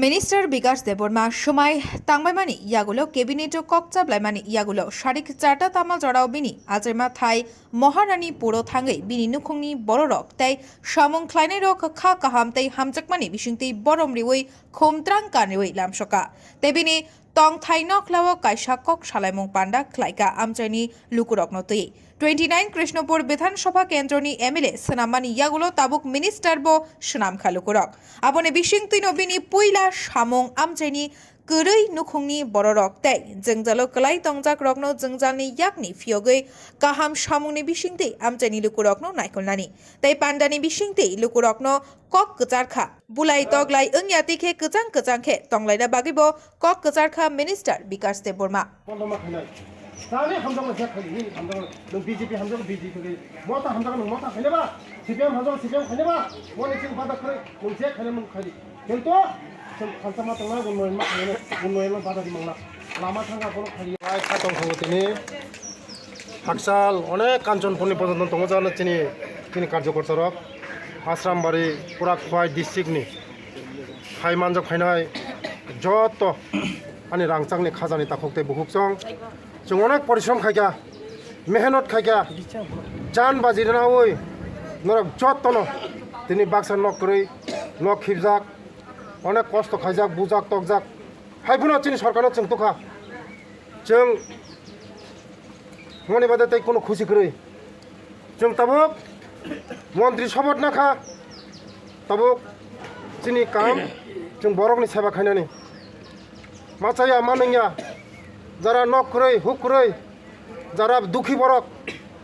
Minister বিকাশ দেববর্মা সময় তাংবাইমানি ইয়াগুলো cabinet ককচাবলাইমানি ইয়াগুলো সারিক চারটা তামাল জড়াও বিনি আজেরমা থাই মহারানী পুরো থাঙ্গै বিনি নুখুংনি বড় রক তাই সামং খ্লাইনাই রক খা কাহাম তাই হামজাকমানি বিসুংতি বরম রিউই খোমত্রাং কানরিউই লামসকা তাই বিনি tong thai nok lawo kaisa kok salaimung panda khlaika amchaini lukurokno tui 29 Krishnopur বিধানসভা কেন্দ্রনি এমএলএ সনামানি ইয়াগুলো তাবুক মিনিস্টার বো সুনাম খালুকুরক আবনে বিশিং তুই নবিনি পুইলা সামং আমচাইনি গরৈ নুখুংনি বড়রক তাই জংজালো কলাই তংজাক রকনো জংজালনি ইয়াকনি ফিয়গৈ কাহাম সামংনি বিশিংতে আমচাইনি লুকুরকনো নাইকলনানি তাই পান্ডানি বিশিংতে লুকুরকনো কক গজারখা বুলাই তগলাই ওংয়াতিখে গজাং গজাংখে তংলাইনা বাগিব কক গজারখা মিনিস্টার বিকাশ Debbarma 다음에 함정을 시작하기 함정을 너 BJP 함정 BJP 뭐다 함정은 뭐다 해내봐 CPM 함정 CPM 해내봐 뭐는 지금 받아 그래 너 제가 해내면 가지 또 좀 간단한 동안 공무원만 하면 공무원만 받아지 먹나 라마 상가 보러 가지 아이 카동 상고더니 박살 어느 간전본이 পর্যন্ত 동자는 তিনি কার্যকর্তারা আশ্রামবাড়ি পুরা খোয়াই ডিস্ট্রিক্টনি হাইমানজক ফাইনাই যত আনি রাংচাংনি খাজানি তাখকতে বুহুকজং जों अनेक परिश्रम खायगा मेहनत खायगा जान बाजी नावै नरक जत्तनो दिनै बाक्सा नकरै नक खिबजाक अनेक कष्ट खायजाक बुजाक तकजाक हायफुना चिनि सरकारनो जों तुखा जों मनि बादे तै कोनो खुशी करै जों ताबुक मन्त्रि शपथ नाखा ताबुक चिनि काम जों बरकनि सेवा खायनानै माचाया मानैया যারা নক করে হুক করে যারা দুঃখী বরক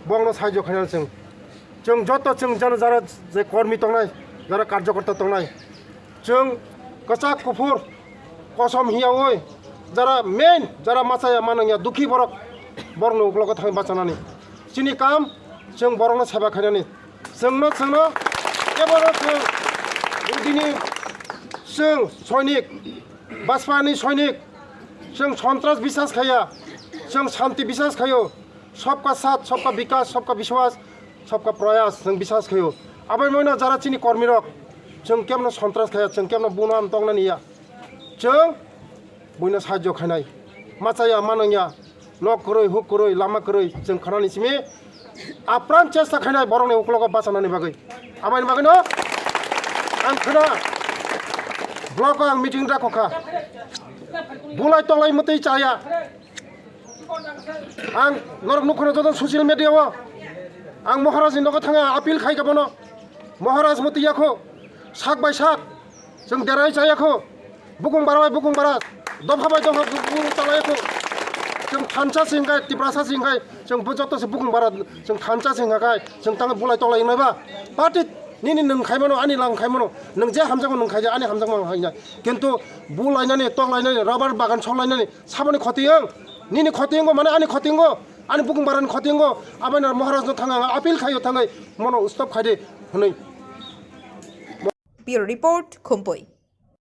বংন সাহায্য খাইনা जों যত जों যারা যে কর্মী তংনাই যারা কার্যকর্তা তংনাই जों কচাক কুফুর কসম হিয়াওই যারা মেইন যারা মাচায়া মানংয়া দুঃখী বরক বরন উগ্লক থাই বাঁচানানি চিনি কাম जों বরন সেবা খাইনানি जोंनो এবার দিনি जों सैनिक बाजपानि सैनिक जों सन्त्रास विश्वास खाया जों शांति विश्वास खायो सबका साथ सबका विकास सबका विश्वास सबका प्रयास जों विश्वास खायो आबै मैना जारा चिनि कर्मी रक जों केमनो सन्त्रास खाया जों केमनो बुनाम तंगनानिया जों बयनो साहाय्य खानाय माचाया मानंया नक करै हुक करै लामा करै जों खानानि सिमे आप्रान चेष्टा खानाय बरंनि उक्लक बाचानानि बागै आबायनि बागै न आं खोना ब्लक आं मिटिं राखखा बुलाय तलाय मते चाया आं नरक नुखनो जदन ससियेल मिडियाव आं महाराज नग थाङा आपिल खायगाबनो महाराज मतियाखौ साक बाय साक जों देराय जायाखौ बुकुं बारा दफा बाय दफा बुकुं तलायखौ जों थानसा सिंगाय तिब्रासा सिंगाय जों बजतसे बुकुं बारा जों थानसा सिंगाय जों ताङा बुलाय तलाय नायबा पार्टी निनि नंखायमनो आनि लांखायमनो नों जे हामजागो नंखायजा आनि हामजागो हायना किन्तु बुलायनानै तंलायनानै राबार बागान संलायनानै साबनि खतियं निनि खतियंगो माने आनि खतियंगो आनि बुकुं बारानि खतियंगो आबायना महाराजनो थाङा आपिल खायो थाङै मनो स्टप खायदे हनै ब्यूरो रिपोर्ट खुम्पई।